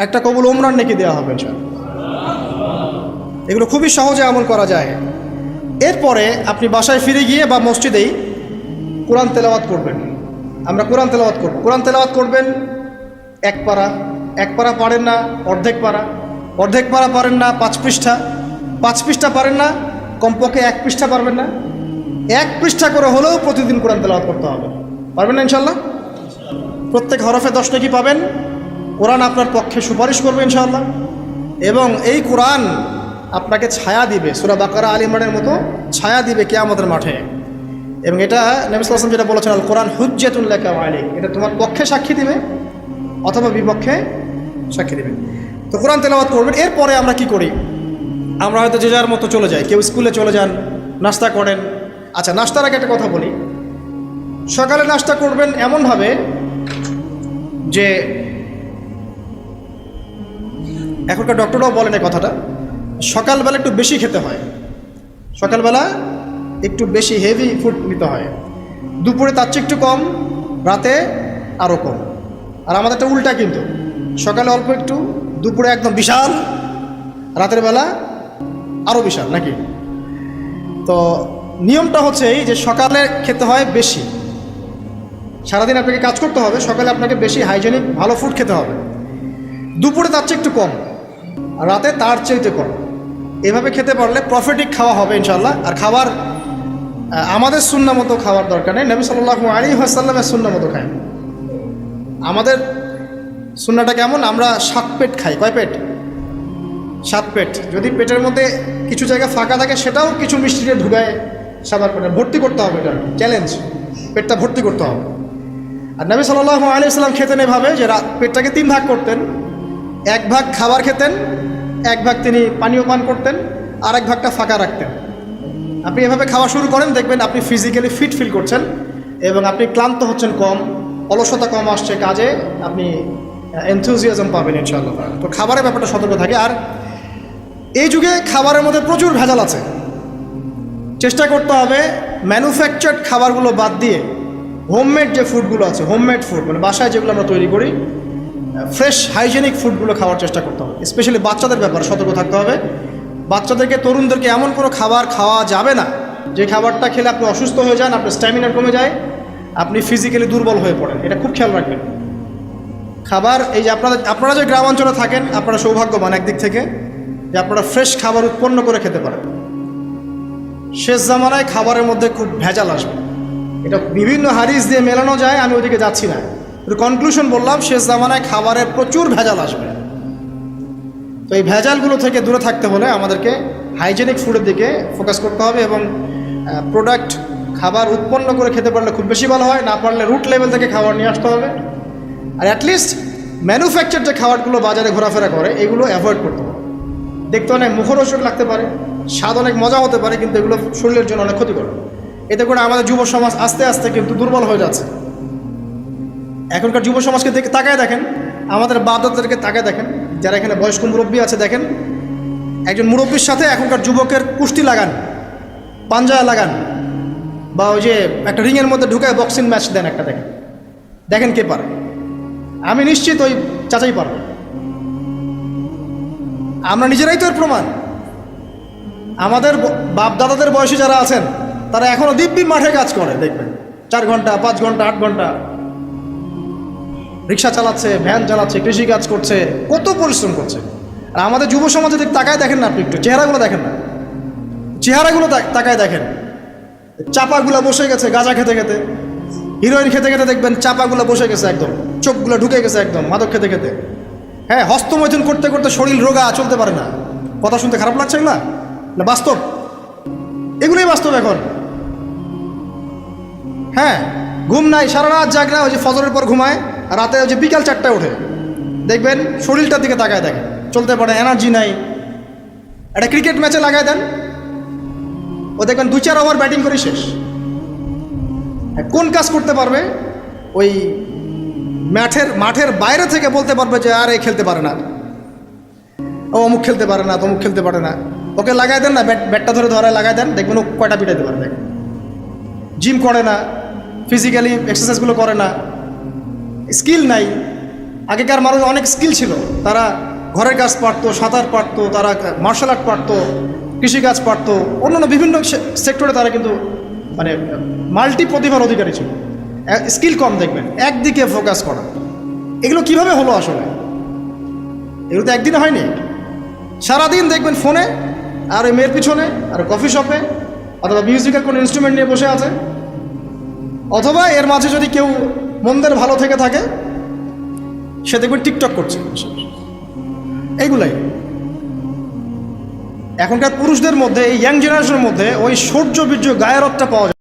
একটা কবুল ওমরার নেকি দেওয়া হবে ইনশাআল্লাহ। এগুলো খুবই সহজে আমল করা যায়। এরপরে আপনি বাসায় ফিরে গিয়ে বা মসজিদেই কোরআন তেলাওয়াত করবেন। আমরা কোরআন তেলাওয়াত করব। কোরআন তেলাওয়াত করবেন 1 পারা, 1 পারা পারেন না অর্ধেক পারা, অর্ধেক পারা পারেন না 5 পৃষ্ঠা, 5 পৃষ্ঠা পারেন না কমপক্ষে 1 পৃষ্ঠা পারবেন না, 1 পৃষ্ঠা করে হলেও প্রতিদিন কোরআন তেলাওয়াত করতে হবে। পারবেন না ইনশাআল্লাহ? প্রত্যেক হরফে 10 নেকি পাবেন, কোরআন আপনার পক্ষে সুপারিশ করবে ইনশাআল্লাহ, এবং এই কোরআন আপনাকে ছায়া দিবে, সূরা বাকারা আলে ইমরানের মতো ছায়া দিবে কিয়ামতের মাঠে। এবং এটা নবী সাল্লাল্লাহু আলাইহি ওয়াসাল্লাম যেটা বলেছেন, আল কোরআন হুজ্জাতুল লাকা ওয়া আলাইক, এটা তোমার পক্ষে সাক্ষী দিবে অথবা বিপক্ষে সাক্ষী দিবে। তো কোরআন তেলাওয়াত করবেন। এরপরে আমরা কি করি? আমরা হয়তো যে যার মতো চলে যাই, কেউ স্কুলে চলে যান, নাস্তা করেন। আচ্ছা, নাস্তার আগে একটা কথা বলি, সকালে নাস্তা করবেন এমনভাবে যে, এখনকার ডক্টররাও বলেন এই কথাটা, সকালবেলা একটু বেশি খেতে হয়, সকালবেলা একটু বেশি হেভি ফুড নিতে হয়, দুপুরে তার চেয়ে একটু কম, রাতে আরও কম। আর আমাদেরটা উল্টা, কিন্তু সকালে অল্প একটু, দুপুরে একদম বিশাল, রাতের বেলা আরও বিশাল, নাকি? তো নিয়মটা হচ্ছে এই যে সকালে খেতে হয় বেশি, সারাদিন আপনাকে কাজ করতে হবে, সকালে আপনাকে বেশি হাইজেনিক ভালো ফুড খেতে হবে, দুপুরে তার চেয়ে একটু কম, আর রাতে তার চেয়ে কম। এভাবে খেতে পারলে প্রফিটিক খাওয়া হবে ইনশাআল্লাহ। আর খাবার আমাদের সুন্নাহ মতো খাওয়ার দরকার নেই, নবী সাল্লাল্লাহু আলাইহি ওয়াসাল্লামের সুন্নাহ মতো খাই। আমাদের সুন্নাহটা কেমন? আমরা 7 পেট খাই। কয় পেট? 7 পেট। যদি পেটের মধ্যে কিছু জায়গা ফাঁকা থাকে, সেটাও কিছু মিষ্টি দিয়ে ঢুকায় সাবার পেটে ভর্তি করতে হবে, এটা চ্যালেঞ্জ, পেটটা ভর্তি করতে হবে। আর নবী সাল্লাল্লাহু আলাইহি ওয়াসাল্লাম খেতেন এভাবে যে পেটটাকে 3 ভাগ করতেন, 1 ভাগ খাবার খেতেন, 1 ভাগ তিনি পানীয় পান করতেন, আর 1 ভাগটা ফাঁকা রাখতেন। আপনি এভাবে খাওয়া শুরু করেন, দেখবেন আপনি ফিজিক্যালি ফিট ফিল করছেন এবং আপনি ক্লান্ত হচ্ছেন কম, অলসতা কম আসছে কাজে, আপনি এনথুজিয়াজম পাবেন ইনশাআল্লাহ। তো খাবারের ব্যাপারটা সতর্ক থাকে। আর এই যুগে খাবারের মধ্যে প্রচুর ভেজাল আছে, চেষ্টা করতে হবে ম্যানুফ্যাকচার্ড খাবারগুলো বাদ দিয়ে হোমমেড যে ফুডগুলো আছে, হোমমেড ফুড মানে বাসায় যেগুলো আমরা তৈরি করি, ফ্রেশ হাইজেনিক ফুডগুলো খাওয়ার চেষ্টা করতে হবে। স্পেশালি বাচ্চাদের ব্যাপারে সতর্ক থাকতে হবে। বাচ্চাদেরকে, তরুণদেরকে এমন কোনো খাবার খাওয়া যাবে না যে খাবারটা খেলে আপনি অসুস্থ হয়ে যান, আপনার স্ট্যামিনা কমে যায়, আপনি ফিজিক্যালি দুর্বল হয়ে পড়েন। এটা খুব খেয়াল রাখবেন। খাবার, এই যে আপনারা যে গ্রাম অঞ্চলে থাকেন, আপনারা সৌভাগ্যবান একদিক থেকে যে আপনারা ফ্রেশ খাবার উৎপন্ন করে খেতে পারেন। শেষ জামানায় খাবারের মধ্যে খুব ভেজাল আসবে, এটা বিভিন্ন হাদিস দিয়ে মেলানো যায়, আমি ওদিকে যাচ্ছি না। কনক্লুশন বললাম, শেষ জামানায় খাবারে প্রচুর ভেজাল আসবে। তো এই ভেজালগুলো থেকে দূরে থাকতে হলে আমাদেরকে হাইজেনিক ফুডের দিকে ফোকাস করতে হবে এবং প্রোডাক্ট খাবার উৎপন্ন করে খেতে পারলে খুব বেশি ভালো হয়। না পারলে রুট লেভেল থেকে খাবার নিয়ে আসতে হবে। আর অ্যাটলিস্ট ম্যানুফ্যাকচার যে খাবারগুলো বাজারে ঘোরাফেরা করে এগুলো অ্যাভয়েড করতে হবে। দেখতে অনেক মুখরোচক লাগতে পারে, স্বাদ অনেক মজা হতে পারে, কিন্তু এগুলো শরীরের জন্য অনেক ক্ষতিকর। এতে করে আমাদের যুব সমাজ আস্তে আস্তে কিন্তু দুর্বল হয়ে যাচ্ছে। এখনকার যুব সমাজকে তাকায় দেখেন, আমাদের বাপ-দাদাদেরকে তাকায় দেখেন, যারা এখানে বয়স্ক মুরব্বী আছে, দেখেন একজন মুরব্বীর সাথে এখনকার যুবকের কুস্তি লাগান, পাঞ্জা লাগান, বা ওই যে একটা রিংয়ের মধ্যে ঢুকায় বক্সিং ম্যাচ দেন, একটা দেখেন, দেখেন কে পারে। আমি নিশ্চিত ওই চাচাই পারবে। আমরা নিজেরাই তো এর প্রমাণ। আমাদের বাপ দাদাদের বয়সী যারা আছেন তারা এখনও দিব্যি মাঠে কাজ করে, দেখবেন 4 ঘন্টা 5 ঘন্টা 8 ঘন্টা রিক্সা চালাচ্ছে, ভ্যান চালাচ্ছে, কৃষি কাজ করছে, কত পরিশ্রম করছে। আর আমাদের যুব সমাজে তাকায় দেখেন না, আপনি একটু চেহারাগুলো দেখেন না, চেহারাগুলো তাকায় দেখেন, চাপাগুলো বসে গেছে গাঁজা খেতে খেতে, হিরোইন খেতে খেতে দেখবেন চাপাগুলো বসে গেছে একদম, চোখগুলো ঢুকে গেছে একদম মাদক খেতে খেতে। হ্যাঁ, হস্তমৈথুন করতে করতে শরীর রোগা, চলতে পারে না। কথা শুনতে খারাপ লাগছে এগুলা? না, বাস্তব, এগুলোই বাস্তব এখন। হ্যাঁ, ঘুম নাই, সারা রাত জাগনা, ওই যে ফজরের পর ঘুমায়, আর রাতে ওই যে বিকাল 4টায় ওঠে, দেখবেন শরীরটার দিকে তাকায় দেখেন, চলতে পারে, এনার্জি নাই। একটা ক্রিকেট ম্যাচে লাগায় দেন, ও দেখবেন 2-4 ওভার ব্যাটিং করে শেষ। কোন কাজ করতে পারবে? ওই মাঠের বাইরে থেকে বলতে পারবে যে আর এ খেলতে পারে না, ও অমুক খেলতে পারে না, তমুক খেলতে পারে না। ওকে লাগাই দেন না, ব্যাটটা ধরে ধরায় লাগাই দেন, দেখবেন ও কয়টা পিটাইতে পারে। দেখেন, জিম করে না, ফিজিক্যালি এক্সারসাইজগুলো করে না, স্কিল নাই। আগেকার মানুষ অনেক স্কিল ছিল, তারা ঘরের কাজ পারতো, সাঁতার পারতো, তারা মার্শাল আর্ট পারতো, কৃষিকাজ পারতো, অন্যান্য বিভিন্ন সেক্টরে তারা কিন্তু মানে মাল্টি প্রতিভার অধিকারী ছিল। স্কিল কম, দেখবেন একদিকে ফোকাস করা। এগুলো কিভাবে হলো আসলে? এগুলো তো একদিনে হয়নি। সারাদিন দেখবেন ফোনে, আর ওই মেয়ের পিছনে, আর কফি শপে, অথবা মিউজিক্যাল কোনো ইনস্ট্রুমেন্ট নিয়ে বসে আছে, অথবা এর মাঝে যদি কেউ মন্দের ভালো থেকে থাকে, সে দেখবেন টিকটক করছে। এইগুলাই এখনকার পুরুষদের মধ্যে, এই ইয়াং জেনারেশনের মধ্যে ওই শৌর্য বীর্য গায়েরত্বটা পাওয়া যায়।